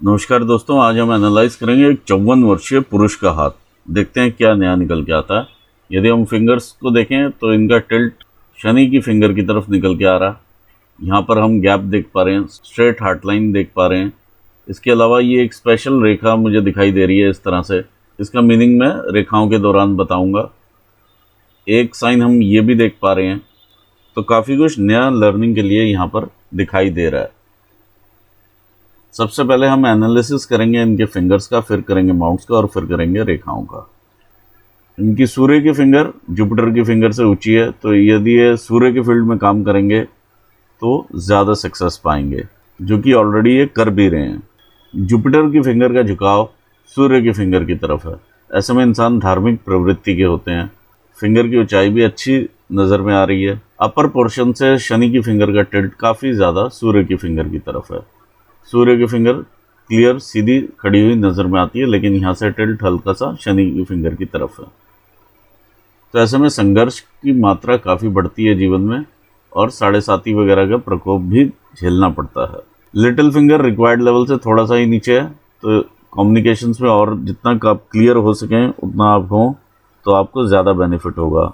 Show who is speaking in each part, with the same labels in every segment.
Speaker 1: नमस्कार दोस्तों, आज हम एनालाइज करेंगे एक 54 वर्षीय पुरुष का हाथ। देखते हैं क्या नया निकल के आता है। यदि हम फिंगर्स को देखें तो इनका टिल्ट शनि की फिंगर की तरफ निकल के आ रहा है। यहाँ पर हम गैप देख पा रहे हैं, स्ट्रेट हार्ट लाइन देख पा रहे हैं। इसके अलावा ये एक स्पेशल रेखा मुझे दिखाई दे रही है इस तरह से। इसका मीनिंग मैं रेखाओं के दौरान बताऊँगा। एक साइन हम ये भी देख पा रहे हैं, तो काफ़ी कुछ नया लर्निंग के लिए यहाँ पर दिखाई दे रहा है। सबसे पहले हम एनालिसिस करेंगे इनके फिंगर्स का, फिर करेंगे माउंट्स का और फिर करेंगे रेखाओं का। इनकी सूर्य की फिंगर जुपिटर की फिंगर से ऊंची है, तो यदि ये सूर्य के फील्ड में काम करेंगे तो ज़्यादा सक्सेस पाएंगे, जो कि ऑलरेडी ये कर भी रहे हैं। जुपिटर की फिंगर का झुकाव सूर्य की फिंगर की तरफ है। ऐसे में इंसान धार्मिक प्रवृत्ति के होते हैं। फिंगर की ऊंचाई भी अच्छी नज़र में आ रही है। अपर पोर्शन से शनि की फिंगर का टिल्ट काफ़ी ज़्यादा सूर्य की फिंगर की तरफ है। सूर्य की फिंगर क्लियर सीधी खड़ी हुई नज़र में आती है, लेकिन यहाँ से टिल्ट हल्का सा शनि की फिंगर की तरफ है। तो ऐसे में संघर्ष की मात्रा काफ़ी बढ़ती है जीवन में, और 7.5 वगैरह का प्रकोप भी झेलना पड़ता है। लिटिल फिंगर रिक्वायर्ड लेवल से थोड़ा सा ही नीचे है, तो कम्युनिकेशंस में और जितना आप क्लियर हो सकें उतना आप हों तो आपको ज़्यादा बेनिफिट होगा।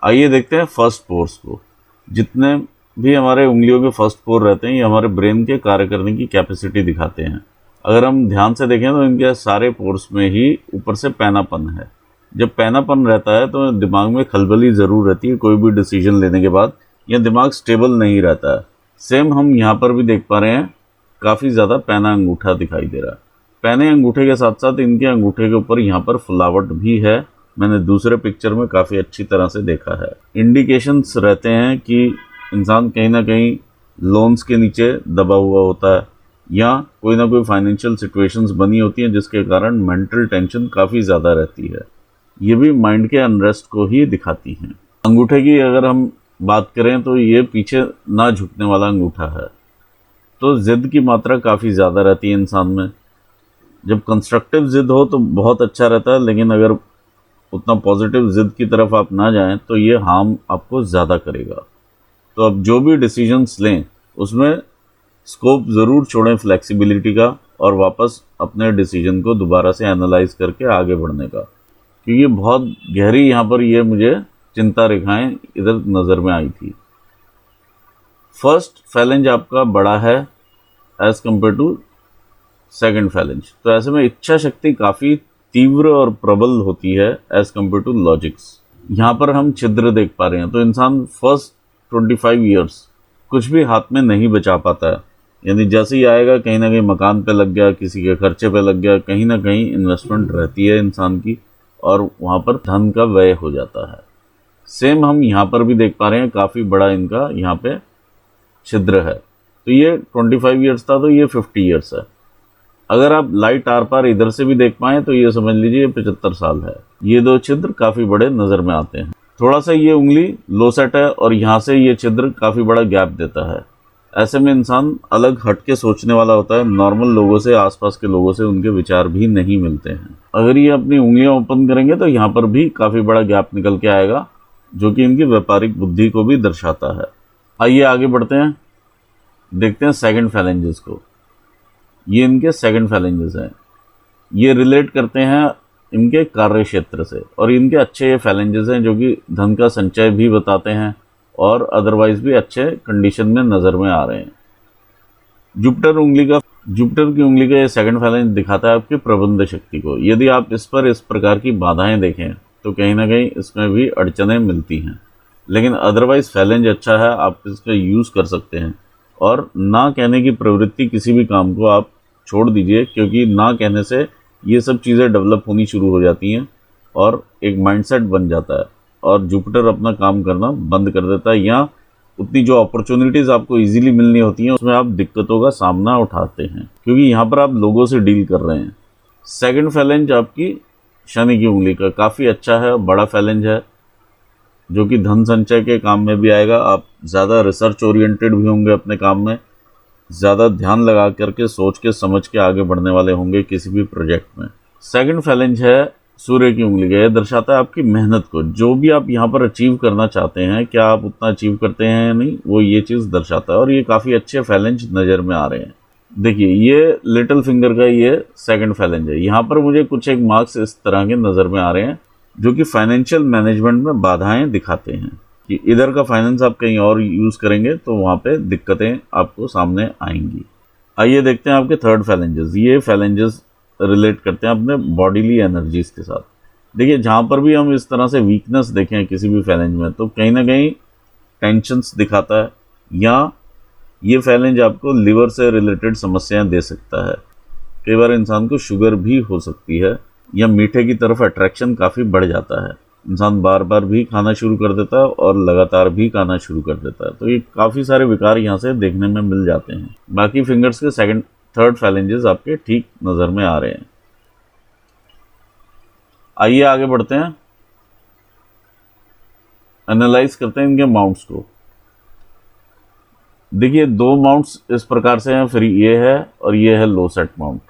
Speaker 1: आइए देखते हैं फर्स्ट पोर्स को। जितने भी हमारे उंगलियों के फर्स्ट पोर रहते हैं, ये हमारे ब्रेन के कार्य करने की कैपेसिटी दिखाते हैं। अगर हम ध्यान से देखें तो इनके सारे पोर्स में ही ऊपर से पैनापन है। जब पैनापन रहता है तो दिमाग में खलबली ज़रूर रहती है कोई भी डिसीजन लेने के बाद, या दिमाग स्टेबल नहीं रहता है। सेम हम यहाँ पर भी देख पा रहे हैं, काफ़ी ज़्यादा पैना अंगूठा दिखाई दे रहा है। पैने अंगूठे के साथ साथ इनके अंगूठे के ऊपर यहाँ पर फुलावट भी है। मैंने दूसरे पिक्चर में काफ़ी अच्छी तरह से देखा है। इंडिकेशंस रहते हैं कि इंसान कहीं ना कहीं लोन्स के नीचे दबा हुआ होता है, या कोई ना कोई फाइनेंशियल सिचुएशंस बनी होती हैं जिसके कारण मेंटल टेंशन काफ़ी ज़्यादा रहती है। ये भी माइंड के अनरेस्ट को ही दिखाती हैं। अंगूठे की अगर हम बात करें तो ये पीछे ना झुकने वाला अंगूठा है, तो जिद की मात्रा काफ़ी ज़्यादा रहती है इंसान में। जब कंस्ट्रक्टिव जिद हो तो बहुत अच्छा रहता है, लेकिन अगर उतना पॉजिटिव जिद की तरफ आप ना जाएं तो ये हार्म आपको ज़्यादा करेगा। तो अब जो भी डिसीजंस लें उसमें स्कोप ज़रूर छोड़ें फ्लेक्सिबिलिटी का, और वापस अपने डिसीजन को दोबारा से एनालाइज करके आगे बढ़ने का, क्योंकि बहुत गहरी यहाँ पर ये मुझे चिंता रेखाएं इधर नज़र में आई थी। फर्स्ट फैलेंज आपका बड़ा है as compare to second phalange, तो ऐसे में इच्छा शक्ति काफ़ी तीव्र और प्रबल होती है एज़ कम्पेयर टू लॉजिक्स। यहाँ पर हम छिद्र देख पा रहे हैं, तो इंसान फर्स्ट 25 ईयर्स कुछ भी हाथ में नहीं बचा पाता है। यानी जैसे ही आएगा कहीं ना कहीं मकान पे लग गया, किसी के खर्चे पे लग गया, कहीं ना कहीं इन्वेस्टमेंट रहती है इंसान की, और वहाँ पर धन का व्यय हो जाता है। सेम हम यहाँ पर भी देख पा रहे हैं, काफ़ी बड़ा इनका यहाँ पे छिद्र है। तो ये 25 ईयर्स था, तो ये 50 ईयर्स है। अगर आप लाइट आर पार इधर से भी देख पाएँ तो ये समझ लीजिए 75 साल है। ये दो छिद्र काफ़ी बड़े नज़र में आते हैं। थोड़ा सा ये उंगली लो सेट है, और यहाँ से ये छिद्र काफ़ी बड़ा गैप देता है। ऐसे में इंसान अलग हट के सोचने वाला होता है। नॉर्मल लोगों से, आसपास के लोगों से उनके विचार भी नहीं मिलते हैं। अगर ये अपनी उंगलियां ओपन करेंगे तो यहाँ पर भी काफ़ी बड़ा गैप निकल के आएगा, जो कि इनकी व्यापारिक बुद्धि को भी दर्शाता है। आइए आगे बढ़ते हैं, देखते हैं सेकंड फैलेंजेस को। ये इनके सेकंड फैलेंजेस हैं। ये रिलेट करते हैं इनके कार्य क्षेत्र से, और इनके अच्छे ये फैलेंजेस हैं जो कि धन का संचय भी बताते हैं, और अदरवाइज भी अच्छे कंडीशन में नज़र में आ रहे हैं। जुपिटर की उंगली का ये सेकंड फैलेंज दिखाता है आपकी प्रबंध शक्ति को। यदि आप इस पर इस प्रकार की बाधाएं देखें तो कहीं ना कहीं इसमें भी अड़चनें मिलती हैं, लेकिन अदरवाइज फैलेंज अच्छा है, आप इसका यूज़ कर सकते हैं। और ना कहने की प्रवृत्ति, किसी भी काम को आप छोड़ दीजिए, क्योंकि ना कहने से ये सब चीज़ें डेवलप होनी शुरू हो जाती हैं और एक माइंडसेट बन जाता है, और जुपिटर अपना काम करना बंद कर देता है, या उतनी जो अपॉर्चुनिटीज़ आपको इजीली मिलनी होती हैं उसमें आप दिक्कतों का सामना उठाते हैं, क्योंकि यहाँ पर आप लोगों से डील कर रहे हैं। सेकंड फैलेंज आपकी शनि की उंगली का काफ़ी अच्छा है, बड़ा फैलेंज है, जो कि धन संचय के काम में भी आएगा। आप ज़्यादा रिसर्च ओरिएंटेड भी होंगे अपने काम में, ज़्यादा ध्यान लगा करके सोच के समझ के आगे बढ़ने वाले होंगे किसी भी प्रोजेक्ट में। सेकंड फैलेंज है सूर्य की उंगली का। यह दर्शाता है आपकी मेहनत को। जो भी आप यहाँ पर अचीव करना चाहते हैं, क्या आप उतना अचीव करते हैं या नहीं, वो ये चीज़ दर्शाता है, और ये काफ़ी अच्छे फैलेंज नज़र में आ रहे हैं। देखिए ये लिटिल फिंगर का ये सेकंड फैलेंज है। यहाँ पर मुझे कुछ एक मार्क्स इस तरह के नज़र में आ रहे हैं जो कि फाइनेंशियल मैनेजमेंट में बाधाएं दिखाते हैं कि इधर का फाइनेंस आप कहीं और यूज़ करेंगे तो वहाँ पे दिक्कतें आपको सामने आएंगी। आइए देखते हैं आपके थर्ड फैलेंजेस। ये फैलेंजेस रिलेट करते हैं अपने बॉडीली एनर्जीज के साथ। देखिए जहाँ पर भी हम इस तरह से वीकनेस देखें किसी भी फैलेंज में तो कहीं ना कहीं टेंशन्स दिखाता है, या ये फैलेंज आपको लिवर से रिलेटेड समस्याएं दे सकता है। कई बार इंसान को शुगर भी हो सकती है, या मीठे की तरफ अट्रैक्शन काफ़ी बढ़ जाता है। इंसान बार बार भी खाना शुरू कर देता है और लगातार भी खाना शुरू कर देता है। तो ये काफ़ी सारे विकार यहाँ से देखने में मिल जाते हैं। बाकी फिंगर्स के सेकंड थर्ड फैलेंजेस आपके ठीक नज़र में आ रहे हैं। आइए आगे बढ़ते हैं, एनालाइज करते हैं इनके माउंट्स को। देखिए दो माउंट्स इस प्रकार से हैं, फिर ये है और ये है लो सेट माउंट।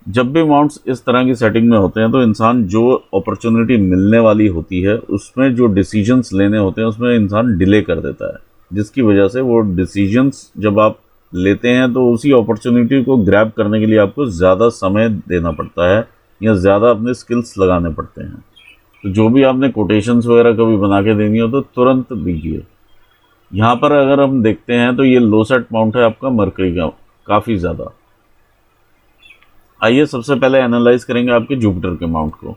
Speaker 1: जब भी माउंट्स इस तरह की सेटिंग में होते हैं तो इंसान जो अपॉर्चुनिटी मिलने वाली होती है उसमें जो डिसीजंस लेने होते हैं उसमें इंसान डिले कर देता है, जिसकी वजह से वो डिसीजंस जब आप लेते हैं तो उसी अपॉर्चुनिटी को ग्रैब करने के लिए आपको ज़्यादा समय देना पड़ता है या ज़्यादा अपने स्किल्स लगाने पड़ते हैं। तो जो भी आपने कोटेशंस वगैरह कभी बना के देनी हो तो तुरंत दीजिए। यहाँ पर अगर हम देखते हैं तो ये लो सेट माउंट है आपका मरकरी का काफ़ी ज़्यादा। आइए सबसे पहले एनालाइज करेंगे आपके जुपिटर के माउंट को।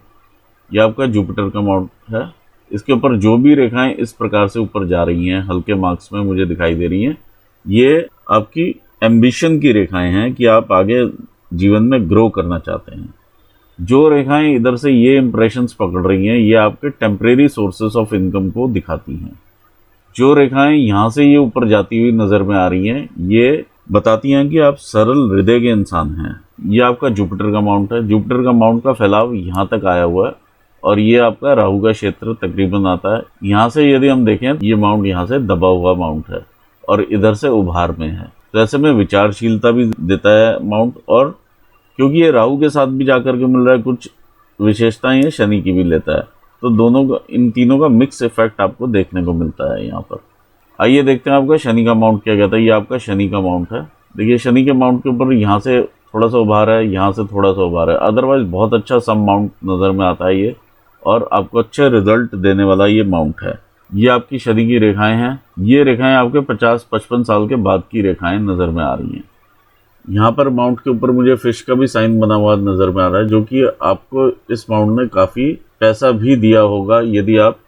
Speaker 1: यह आपका जुपिटर का माउंट है। इसके ऊपर जो भी रेखाएं इस प्रकार से ऊपर जा रही हैं, हल्के मार्क्स में मुझे दिखाई दे रही हैं, ये आपकी एम्बिशन की रेखाएं हैं कि आप आगे जीवन में ग्रो करना चाहते हैं। जो रेखाएं इधर से ये इंप्रेशंस पकड़ रही हैं ये आपके टेम्परेरी सोर्सेस ऑफ इनकम को दिखाती हैं। जो रेखाएं यहाँ से ये ऊपर जाती हुई नज़र में आ रही हैं ये बताती हैं कि आप सरल हृदय के इंसान हैं। ये आपका जुपिटर का माउंट है। जुपिटर का माउंट का फैलाव यहाँ तक आया हुआ है और ये आपका राहु का क्षेत्र तकरीबन आता है। यहाँ से यदि हम देखें ये माउंट यहाँ से दबा हुआ माउंट है और इधर से उभार में है। तो ऐसे में विचारशीलता भी देता है माउंट, और क्योंकि ये राहु के साथ भी जाकर के मिल रहा है कुछ विशेषताएं ये शनि की भी लेता है, तो दोनों का इन तीनों का मिक्स इफेक्ट आपको देखने को मिलता है यहाँ पर। आइए देखते हैं आपका शनि का माउंट क्या कहता है। ये आपका शनि का माउंट है। देखिए शनि के माउंट के ऊपर यहाँ से थोड़ा सा उभार है, यहाँ से थोड़ा सा उभार है, अदरवाइज बहुत अच्छा सम माउंट नज़र में आता है ये, और आपको अच्छे रिजल्ट देने वाला ये माउंट है। ये आपकी शनि की रेखाएं हैं। ये रेखाएं आपके 50-55 साल के बाद की रेखाएं नज़र में आ रही हैं। यहाँ पर माउंट के ऊपर मुझे फिश का भी साइन बना हुआ नज़र में आ रहा है, जो कि आपको इस माउंट ने काफ़ी पैसा भी दिया होगा यदि आप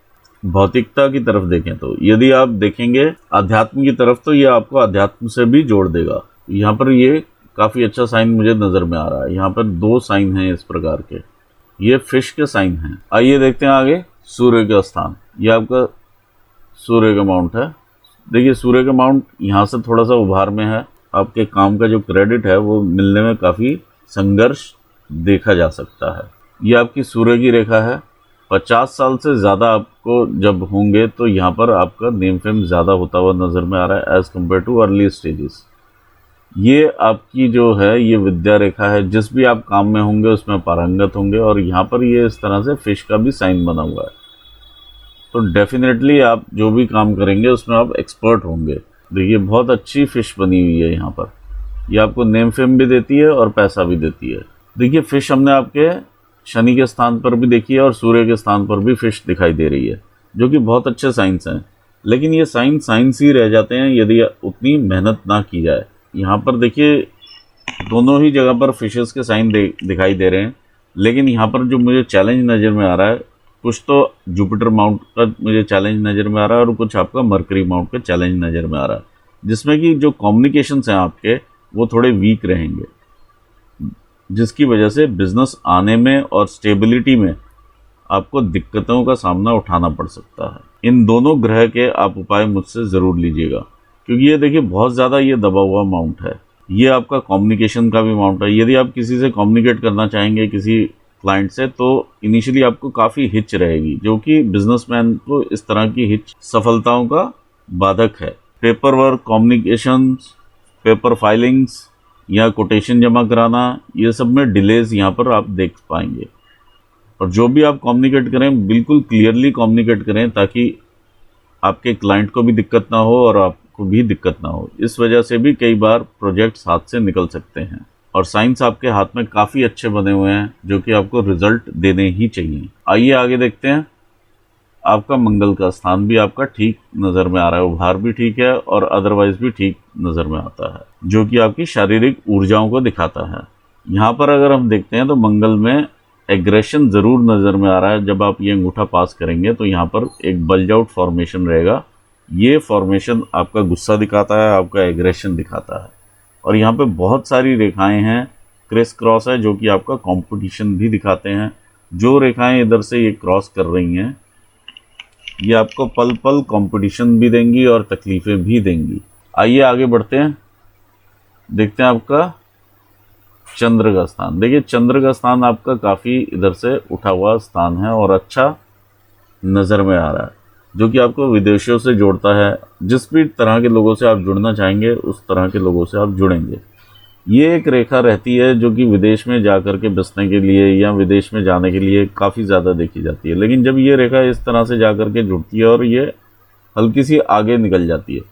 Speaker 1: भौतिकता की तरफ देखें। तो यदि आप देखेंगे अध्यात्म की तरफ तो ये आपको अध्यात्म से भी जोड़ देगा। यहाँ पर ये काफ़ी अच्छा साइन मुझे नज़र में आ रहा है। यहाँ पर दो साइन हैं इस प्रकार के, ये फिश के साइन हैं। आइए देखते हैं आगे सूर्य का स्थान। ये आपका सूर्य का माउंट है। देखिए सूर्य का माउंट यहाँ से थोड़ा सा उभार में है। आपके काम का जो क्रेडिट है वो मिलने में काफ़ी संघर्ष देखा जा सकता है। ये आपकी सूर्य की रेखा है। 50 साल से ज़्यादा आपको जब होंगे तो यहाँ पर आपका नेम फेम ज़्यादा होता हुआ नज़र में आ रहा है as compare too early stages. ये आपकी जो है ये विद्या रेखा है। जिस भी आप काम में होंगे उसमें पारंगत होंगे, और यहाँ पर ये इस तरह से फिश का भी साइन बना हुआ है। तो डेफिनेटली आप जो भी काम करेंगे उसमें आप एक्सपर्ट होंगे। देखिए बहुत अच्छी फिश बनी हुई है यहाँ पर। ये आपको नेम फेम भी देती है और पैसा भी देती है। देखिए फिश हमने आपके शनि के स्थान पर भी देखी है और सूर्य के स्थान पर भी फिश दिखाई दे रही है, जो कि बहुत अच्छे साइंस हैं। लेकिन ये साइंस ही रह जाते हैं यदि उतनी मेहनत ना की जाए। यहाँ पर देखिए दोनों ही जगह पर फिशेस के साइन दिखाई दे रहे हैं, लेकिन यहाँ पर जो मुझे चैलेंज नज़र में आ रहा है, कुछ तो जुपिटर माउंट का मुझे चैलेंज नज़र में आ रहा है और कुछ आपका मरकरी माउंट का चैलेंज नज़र में आ रहा है, जिसमें कि जो कम्युनिकेशंस हैं आपके वो थोड़े वीक रहेंगे, जिसकी वजह से बिजनेस आने में और स्टेबिलिटी में आपको दिक्कतों का सामना उठाना पड़ सकता है। इन दोनों ग्रह के आप उपाय मुझसे ज़रूर लीजिएगा, क्योंकि ये देखिए बहुत ज़्यादा ये दबा हुआ माउंट है। ये आपका कम्युनिकेशन का भी माउंट है। यदि आप किसी से कम्युनिकेट करना चाहेंगे किसी क्लाइंट से, तो इनिशियली आपको काफ़ी हिच रहेगी, जो कि बिजनेसमैन को इस तरह की हिच सफलताओं का बाधक है। Paper work, communications, paper filings या कोटेशन जमा कराना, ये सब में डिलेज यहाँ पर आप देख पाएंगे। और जो भी आप कम्युनिकेट करें बिल्कुल क्लियरली कम्युनिकेट करें, ताकि आपके क्लाइंट को भी दिक्कत ना हो और आपको भी दिक्कत ना हो। इस वजह से भी कई बार प्रोजेक्ट्स हाथ से निकल सकते हैं। और साइंस आपके हाथ में काफ़ी अच्छे बने हुए हैं जो कि आपको रिजल्ट देने ही चाहिए। आइए आगे देखते हैं। आपका मंगल का स्थान भी आपका ठीक नज़र में आ रहा है, उभार भी ठीक है और अदरवाइज भी ठीक नज़र में आता है, जो कि आपकी शारीरिक ऊर्जाओं को दिखाता है। यहाँ पर अगर हम देखते हैं तो मंगल में एग्रेशन ज़रूर नज़र में आ रहा है। जब आप ये अंगूठा पास करेंगे तो यहाँ पर एक बल्ज आउट फॉर्मेशन रहेगा। ये फॉर्मेशन आपका गुस्सा दिखाता है, आपका एग्रेशन दिखाता है। और यहाँ पे बहुत सारी रेखाएं हैं, क्रिस क्रॉस है, जो कि आपका कंपटीशन भी दिखाते हैं। जो रेखाएं इधर से ये क्रॉस कर रही हैं ये आपको पल पल कंपटीशन भी देंगी और तकलीफ़ें भी देंगी। आइए आगे बढ़ते हैं, देखते हैं आपका चंद्र का स्थान। देखिए चंद्र का स्थान आपका काफ़ी इधर से उठा हुआ स्थान है और अच्छा नज़र में आ रहा है, जो कि आपको विदेशियों से जोड़ता है। जिस भी तरह के लोगों से आप जुड़ना चाहेंगे उस तरह के लोगों से आप जुड़ेंगे। ये एक रेखा रहती है जो कि विदेश में जा कर के बसने के लिए या विदेश में जाने के लिए काफ़ी ज़्यादा देखी जाती है। लेकिन जब ये रेखा इस तरह से जा कर के जुड़ती है और ये हल्की सी आगे निकल जाती है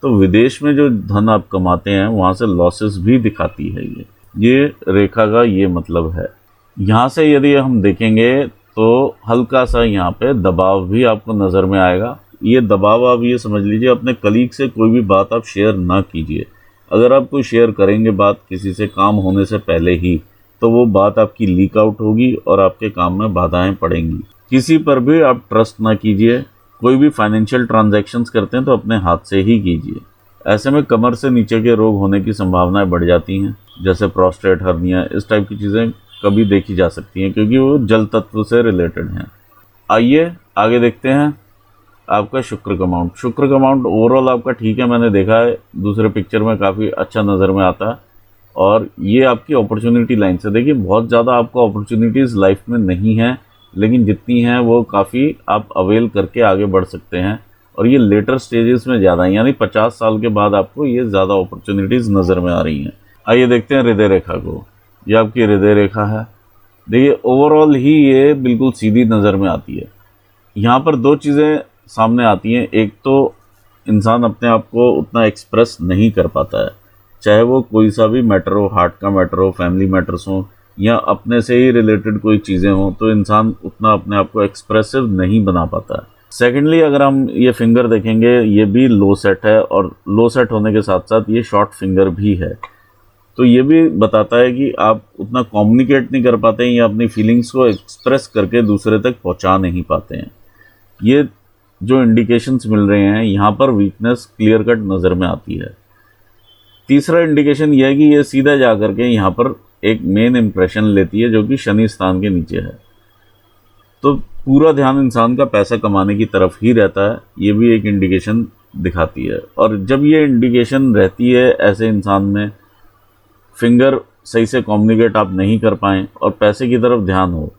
Speaker 1: तो विदेश में जो धन आप कमाते हैं वहाँ से लॉसेस भी दिखाती है। ये रेखा का ये मतलब है। यहाँ से यदि हम देखेंगे तो हल्का सा यहाँ पे दबाव भी आपको नज़र में आएगा। ये दबाव आप ये समझ लीजिए, अपने कलीग से कोई भी बात आप शेयर ना कीजिए। अगर आप कोई शेयर करेंगे बात किसी से काम होने से पहले ही तो वो बात आपकी लीक आउट होगी और आपके काम में बाधाएं पड़ेंगी। किसी पर भी आप ट्रस्ट ना कीजिए। कोई भी फाइनेंशियल ट्रांजैक्शंस करते हैं तो अपने हाथ से ही कीजिए। ऐसे में कमर से नीचे के रोग होने की संभावनाएं बढ़ जाती हैं, जैसे प्रोस्टेट हर्निया, इस टाइप की चीज़ें कभी देखी जा सकती हैं क्योंकि वो जल तत्व से रिलेटेड हैं। आइए आगे देखते हैं आपका शुक्र का माउंट। शुक्र का माउंट ओवरऑल आपका ठीक है, मैंने देखा है दूसरे पिक्चर में काफ़ी अच्छा नज़र में आता है। और ये आपकी अपॉर्चुनिटी लाइन से, देखिए बहुत ज़्यादा आपको अपॉर्चुनिटीज़ लाइफ में नहीं है, लेकिन जितनी हैं वो काफ़ी आप अवेल करके आगे बढ़ सकते हैं। और ये लेटर स्टेजेस में ज़्यादा है, यानी 50 साल के बाद आपको ये ज़्यादा अपॉर्चुनिटीज़ नज़र में आ रही हैं। आइए देखते हैं हृदय रेखा को। ये आपकी हृदय रेखा है। देखिए ओवरऑल ही ये बिल्कुल सीधी नज़र में आती है। यहाँ पर दो चीज़ें सामने आती हैं। एक तो इंसान अपने आप को उतना एक्सप्रेस नहीं कर पाता है, चाहे वो कोई सा भी मैटर हो, हार्ट का मैटर हो, फैमिली मैटर्स हो या अपने से ही रिलेटेड कोई चीज़ें हों, तो इंसान उतना अपने आप को एक्सप्रेसिव नहीं बना पाता है। सेकेंडली अगर हम ये फिंगर देखेंगे ये भी लो सेट है और लो सेट होने के साथ साथ ये शॉर्ट फिंगर भी है, तो ये भी बताता है कि आप उतना कम्युनिकेट नहीं कर पाते हैं या अपनी फीलिंग्स को एक्सप्रेस करके दूसरे तक पहुंचा नहीं पाते हैं। ये जो इंडिकेशंस मिल रहे हैं यहाँ पर वीकनेस क्लियर कट नज़र में आती है। तीसरा इंडिकेशन यह है कि ये सीधा जा कर के यहाँ पर एक मेन इंप्रेशन लेती है जो कि शनि स्थान के नीचे है, तो पूरा ध्यान इंसान का पैसा कमाने की तरफ ही रहता है। ये भी एक इंडिकेशन दिखाती है। और जब ये इंडिकेशन रहती है ऐसे इंसान में, फिंगर सही से कम्युनिकेट आप नहीं कर पाएँ और पैसे की तरफ ध्यान हो,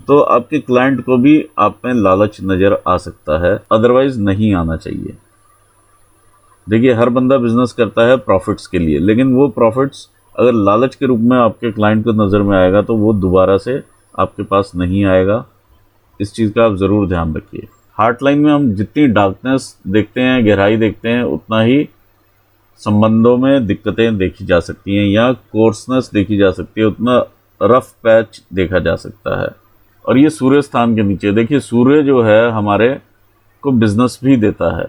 Speaker 1: तो आपके क्लाइंट को भी आप में लालच नज़र आ सकता है, अदरवाइज नहीं आना चाहिए। देखिए हर बंदा बिजनेस करता है प्रॉफिट्स के लिए, लेकिन वो प्रॉफिट्स अगर लालच के रूप में आपके क्लाइंट को नज़र में आएगा तो वो दोबारा से आपके पास नहीं आएगा। इस चीज़ का आप ज़रूर ध्यान रखिए। हार्ट लाइन में हम जितनी डार्कनेस देखते हैं, गहराई देखते हैं, उतना ही संबंधों में दिक्कतें देखी जा सकती हैं या कोर्सनेस देखी जा सकती है, उतना रफ पैच देखा जा सकता है। और ये सूर्य स्थान के नीचे, देखिए सूर्य जो है हमारे को बिजनेस भी देता है,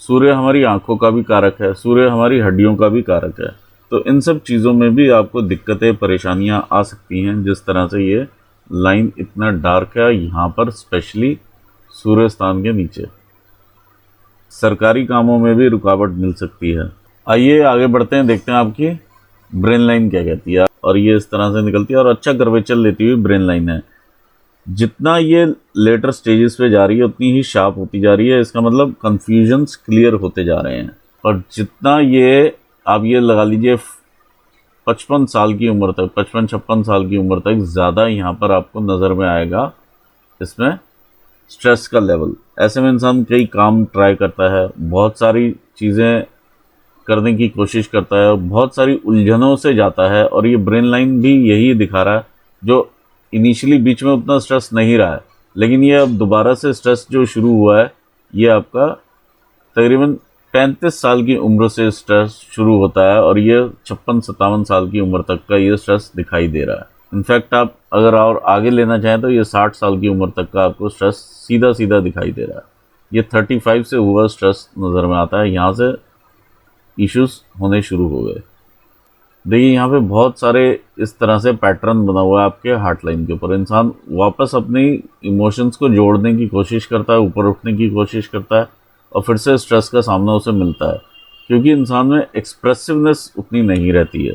Speaker 1: सूर्य हमारी आंखों का भी कारक है, सूर्य हमारी हड्डियों का भी कारक है। तो इन सब चीज़ों में भी आपको दिक्कतें परेशानियां आ सकती हैं। जिस तरह से ये लाइन इतना डार्क है यहाँ पर, स्पेशली सूर्य स्थान के नीचे, सरकारी कामों में भी रुकावट मिल सकती है। आइए आगे बढ़ते हैं, देखते हैं आपकी ब्रेन लाइन क्या कहती है। और ये इस तरह से निकलती है और अच्छा कर्वेचर लेती हुई ब्रेन लाइन है। जितना ये लेटर स्टेजेस पे जा रही है उतनी ही शार्प होती जा रही है। इसका मतलब कन्फ्यूजन्स क्लियर होते जा रहे हैं। और जितना ये आप ये लगा लीजिए 55 साल की उम्र तक, 55-56 साल की उम्र तक ज़्यादा यहाँ पर आपको नज़र में आएगा इसमें स्ट्रेस का लेवल। ऐसे में इंसान कई काम ट्राई करता है, बहुत सारी चीज़ें करने की कोशिश करता है, बहुत सारी उलझनों से जाता है। और ये ब्रेन लाइन भी यही दिखा रहा है, जो इनिशियली बीच में उतना स्ट्रेस नहीं रहा है, लेकिन ये अब दोबारा से स्ट्रेस जो शुरू हुआ है, ये आपका तकरीबन 35 साल की उम्र से स्ट्रेस शुरू होता है और ये 56-57 साल की उम्र तक का ये स्ट्रेस दिखाई दे रहा है। इनफैक्ट आप अगर और आगे लेना चाहें तो ये 60 साल की उम्र तक का आपको स्ट्रेस सीधा सीधा दिखाई दे रहा है। ये 35 से हुआ स्ट्रेस नज़र में आता है, यहाँ से इश्यूज होने शुरू हो गए। देखिए यहाँ पे बहुत सारे इस तरह से पैटर्न बना हुआ है आपके हार्ट लाइन के ऊपर। इंसान वापस अपनी इमोशंस को जोड़ने की कोशिश करता है, ऊपर उठने की कोशिश करता है और फिर से स्ट्रेस का सामना उसे मिलता है, क्योंकि इंसान में एक्सप्रेसिवनेस उतनी नहीं रहती है।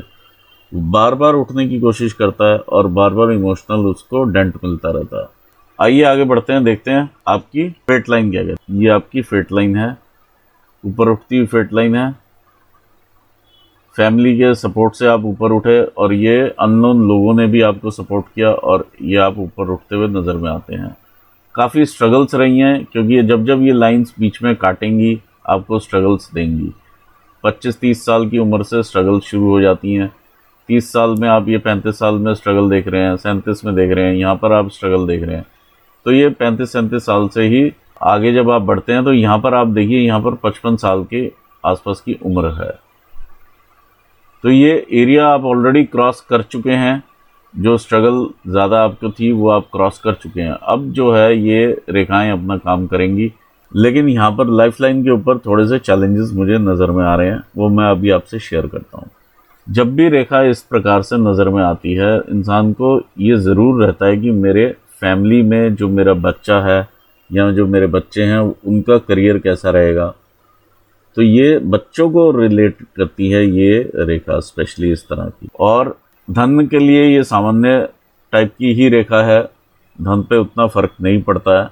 Speaker 1: बार बार उठने की कोशिश करता है और बार बार इमोशनल उसको डेंट मिलता रहता है। आइए आगे बढ़ते हैं, देखते हैं आपकी फेट लाइन क्या कहती है। ये आपकी फेट लाइन है, ऊपर उठती हुई फेट लाइन है। फैमिली के सपोर्ट से आप ऊपर उठे और ये अननोन लोगों ने भी आपको सपोर्ट किया और ये आप ऊपर उठते हुए नज़र में आते हैं। काफ़ी स्ट्रगल्स रही हैं, क्योंकि जब ये लाइंस बीच में काटेंगी आपको स्ट्रगल्स देंगी। 25-30 साल की उम्र से स्ट्रगल शुरू हो जाती हैं। 30 साल में आप ये 35 साल में स्ट्रगल देख रहे हैं, 37 में देख रहे हैं, यहाँ पर आप स्ट्रगल देख रहे हैं। तो ये 35-37 साल से ही आगे जब आप बढ़ते हैं तो यहाँ पर आप देखिए, यहाँ पर 55 साल के आसपास की उम्र है। तो ये एरिया आप ऑलरेडी क्रॉस कर चुके हैं। जो स्ट्रगल ज़्यादा आपको थी वो आप क्रॉस कर चुके हैं। अब जो है ये रेखाएं अपना काम करेंगी, लेकिन यहाँ पर लाइफ लाइन के ऊपर थोड़े से चैलेंजेस मुझे नज़र में आ रहे हैं, वो मैं अभी आपसे शेयर करता हूँ। जब भी रेखा इस प्रकार से नज़र में आती है, इंसान को ये ज़रूर रहता है कि मेरे फैमिली में जो मेरा बच्चा है या जो मेरे बच्चे हैं उनका करियर कैसा रहेगा। तो ये बच्चों को रिलेट करती है ये रेखा, स्पेशली इस तरह की। और धन के लिए ये सामान्य टाइप की ही रेखा है, धन पे उतना फ़र्क नहीं पड़ता है,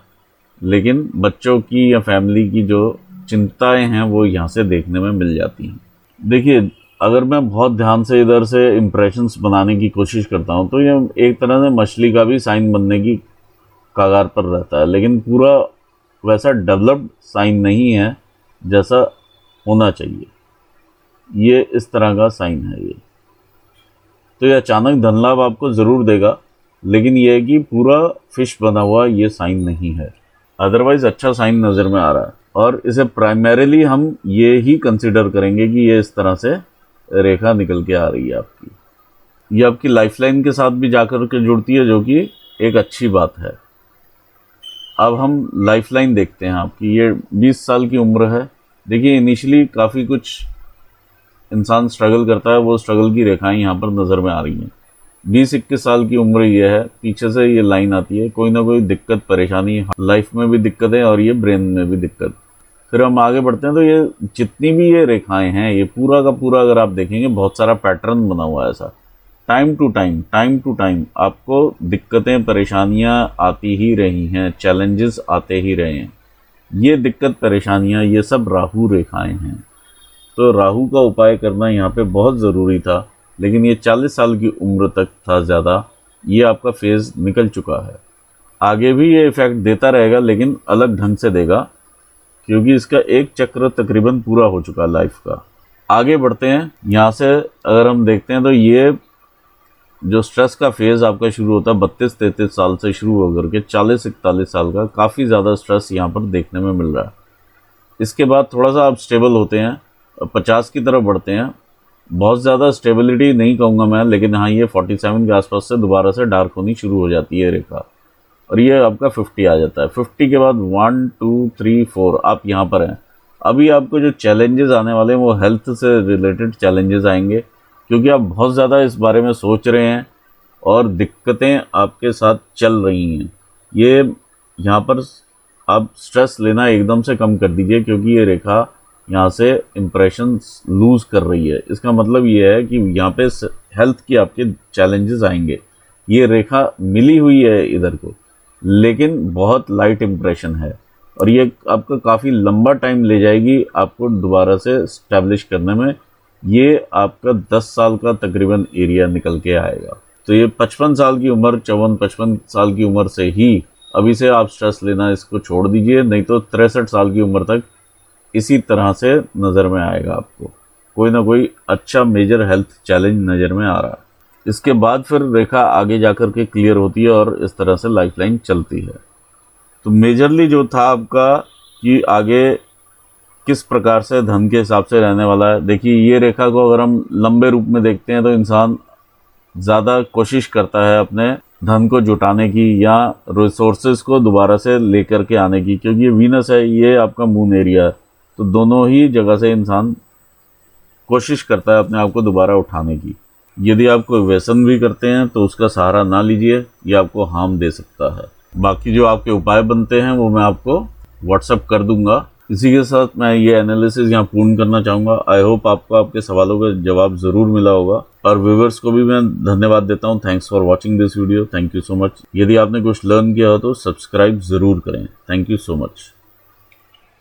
Speaker 1: लेकिन बच्चों की या फैमिली की जो चिंताएं हैं वो यहाँ से देखने में मिल जाती हैं। देखिए, अगर मैं बहुत ध्यान से इधर से इम्प्रेशंस बनाने की कोशिश करता हूँ तो ये एक तरह से मछली का भी साइन बनने की कगार पर रहता है, लेकिन पूरा वैसा डेवलप्ड साइन नहीं है जैसा होना चाहिए। ये इस तरह का साइन है ये। तो ये अचानक धन लाभ आपको ज़रूर देगा, लेकिन ये है कि पूरा फिश बना हुआ ये साइन नहीं है। अदरवाइज़ अच्छा साइन नज़र में आ रहा है और इसे प्राइमरीली हम ये ही कंसिडर करेंगे कि ये इस तरह से रेखा निकल के आ रही है आपकी। ये आपकी लाइफलाइन के साथ भी जाकर के जुड़ती है, जो कि एक अच्छी बात है। अब हम लाइफलाइन देखते हैं आपकी। ये 20 साल की उम्र है। देखिए, इनिशियली काफ़ी कुछ इंसान स्ट्रगल करता है, वो स्ट्रगल की रेखाएं यहाँ पर नज़र में आ रही हैं। 20-21 साल की उम्र ये है, पीछे से ये लाइन आती है, कोई ना कोई दिक्कत परेशानी, लाइफ में भी दिक्कत है और ये ब्रेन में भी दिक्कत। फिर हम आगे बढ़ते हैं तो ये जितनी भी ये रेखाएं हैं, ये पूरा का पूरा अगर आप देखेंगे बहुत सारा पैटर्न बना हुआ है ऐसा। टाइम टू टाइम आपको दिक्कतें परेशानियां आती ही रही हैं, चैलेंजेस आते ही रहे हैं। ये दिक्कत परेशानियां ये सब राहु रेखाएं हैं। तो राहु का उपाय करना यहाँ पे बहुत ज़रूरी था, लेकिन ये 40 साल की उम्र तक था ज़्यादा। ये आपका फेज़ निकल चुका है। आगे भी ये इफ़ेक्ट देता रहेगा, लेकिन अलग ढंग से देगा, क्योंकि इसका एक चक्र तकरीबन पूरा हो चुका लाइफ का। आगे बढ़ते हैं। यहाँ से अगर हम देखते हैं तो ये जो स्ट्रेस का फेज़ आपका शुरू होता है 32-33 साल से शुरू होकर के 40-41 साल का, काफ़ी ज़्यादा स्ट्रेस यहाँ पर देखने में मिल रहा है। इसके बाद थोड़ा सा आप स्टेबल होते हैं, 50 की तरफ बढ़ते हैं। बहुत ज़्यादा स्टेबिलिटी नहीं कहूँगा मैं, लेकिन हाँ, ये 47 के आसपास से दोबारा से डार्क होनी शुरू हो जाती है रेखा, और ये आपका 50 आ जाता है। 50 के बाद 1 2 3 4 आप यहाँ पर हैं। अभी आपको जो चैलेंजेस आने वाले हैं वो हेल्थ से रिलेटेड चैलेंजेस आएंगे, क्योंकि आप बहुत ज़्यादा इस बारे में सोच रहे हैं और दिक्कतें आपके साथ चल रही हैं। ये यहाँ पर आप स्ट्रेस लेना एकदम से कम कर दीजिए, क्योंकि ये रेखा यहाँ से इम्प्रेशन लूज़ कर रही है। इसका मतलब ये है कि यहाँ पे हेल्थ की आपके चैलेंजेस आएंगे। ये रेखा मिली हुई है इधर को, लेकिन बहुत लाइट इम्प्रेशन है और ये आपका काफ़ी लंबा टाइम ले जाएगी आपको दोबारा से इस्टेब्लिश करने में। ये आपका 10 साल का तकरीबन एरिया निकल के आएगा। तो ये 55 साल की उम्र, 54-55 साल की उम्र से ही अभी से आप स्ट्रेस लेना इसको छोड़ दीजिए, नहीं तो 63 साल की उम्र तक इसी तरह से नज़र में आएगा आपको कोई ना कोई अच्छा मेजर हेल्थ चैलेंज नज़र में आ रहा है। इसके बाद फिर रेखा आगे जाकर के क्लियर होती है और इस तरह से लाइफलाइन चलती है। तो मेजरली जो था आपका कि आगे किस प्रकार से धन के हिसाब से रहने वाला है। देखिए ये रेखा को अगर हम लंबे रूप में देखते हैं तो इंसान ज़्यादा कोशिश करता है अपने धन को जुटाने की या रिसोर्सेज को दोबारा से लेकर के आने की, क्योंकि ये वीनस है, ये आपका मून एरिया है, तो दोनों ही जगह से इंसान कोशिश करता है अपने आप को दोबारा उठाने की। यदि आप कोई व्यसन भी करते हैं तो उसका सहारा ना लीजिए, ये आपको हार्म दे सकता है। बाकी जो आपके उपाय बनते हैं वो मैं आपको व्हाट्सएप कर दूंगा। इसी के साथ मैं ये एनालिसिस यहाँ पूर्ण करना चाहूँगा। आई होप आपको आपके सवालों का जवाब ज़रूर मिला होगा, और व्यूवर्स को भी मैं धन्यवाद देता हूँ। Thanks for watching this video. Thank you so much. यदि आपने कुछ लर्न किया हो तो सब्सक्राइब ज़रूर करें। Thank you so much.